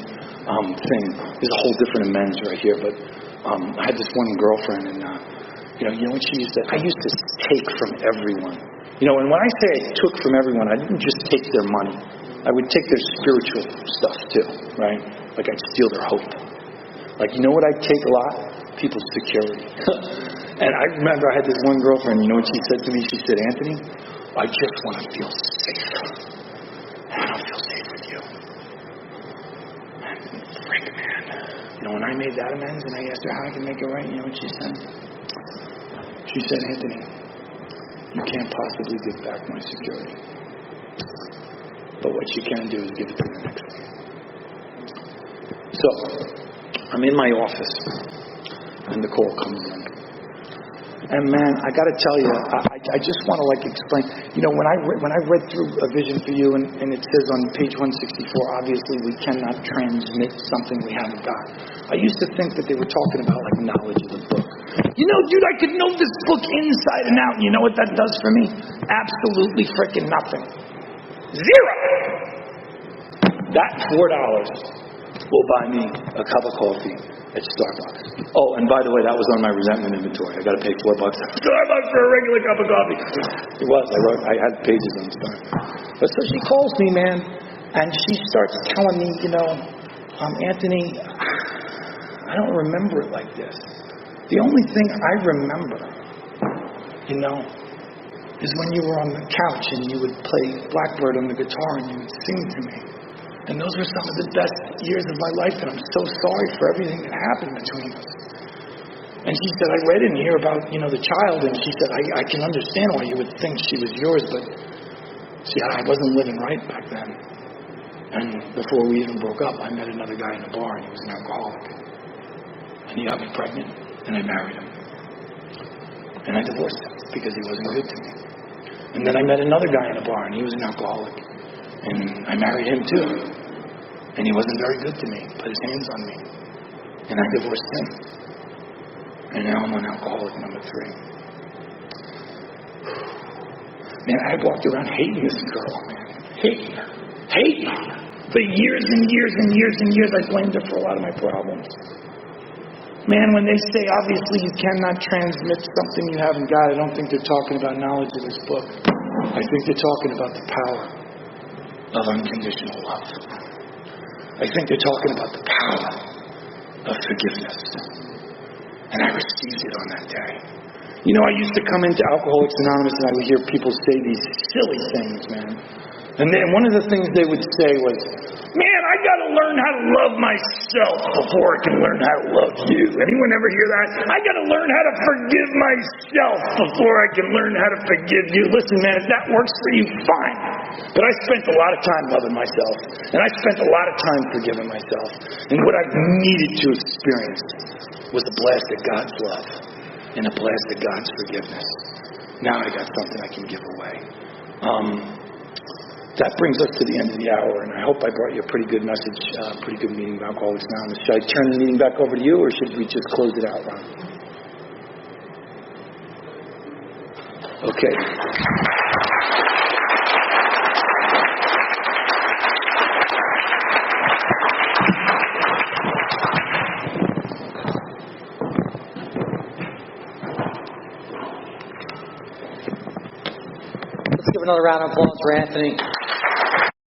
thing. There's a whole different amends right here, but I had this one girlfriend, and what she used to, I used to take from everyone. And when I say I took from everyone, I didn't just take their money. I would take their spiritual stuff too, right? Like I'd steal their hope. Like, what I'd take a lot? People's security. And I remember I had this one girlfriend, what she said to me? She said, Anthony, I just want to feel safe. I don't feel safe with you. And frick, man. When I made that amends and I asked her how I can make it right, what she said? She said, Anthony, you can't possibly give back my security. But what you can do is give it to the next one. So, I'm in my office, and the call comes in. And man, I got to tell you, I just want to explain. When I read through A Vision for You, and it says on page 164, obviously we cannot transmit something we haven't got. I used to think that they were talking about knowledge of the book. Dude, I could know this book inside and out. You know what that does for me? Absolutely freaking nothing. 0. That $4 will buy me a cup of coffee at Starbucks. Oh, and by the way, that was on my resentment inventory. I got to pay $4. Starbucks for a regular cup of coffee. It was. I had pages on Starbucks. But so she calls me, man, and she starts telling me, Anthony, I don't remember it like this. The only thing I remember, is when you were on the couch and you would play Blackbird on the guitar and you would sing to me. And those were some of the best years of my life, and I'm so sorry for everything that happened between us. And she said, I read in here about, the child, and she said, I can understand why you would think she was yours, but see, I wasn't living right back then. And before we even broke up, I met another guy in a bar, and he was an alcoholic. And he got me pregnant, and I married him. And I divorced him because he wasn't good to me. And then I met another guy in a bar, and he was an alcoholic. And I married him too. And he wasn't very good to me, put his hands on me. And I divorced him. And now I'm on alcoholic number 3. Man, I walked around hating this girl, man. Hating her. For years and years and years and years, I blamed her for a lot of my problems. Man, when they say, obviously, you cannot transmit something you haven't got, I don't think they're talking about knowledge of this book. I think they're talking about the power of unconditional love. I think they're talking about the power of forgiveness. And I received it on that day. I used to come into Alcoholics Anonymous and I would hear people say these silly things, man. And then one of the things they would say was, man, I got to learn how to love myself before I can learn how to love you. Anyone ever hear that? I got to learn how to forgive myself before I can learn how to forgive you. Listen, man, if that works for you, fine. But I spent a lot of time loving myself. And I spent a lot of time forgiving myself. And what I needed to experience was a blast of God's love and a blast of God's forgiveness. Now I got something I can give away. That brings us to the end of the hour, and I hope I brought you a pretty good message, pretty good meeting of Alcoholics Anonymous. Should I turn the meeting back over to you, or should we just close it out, Ron? Okay. Let's give another round of applause for Anthony.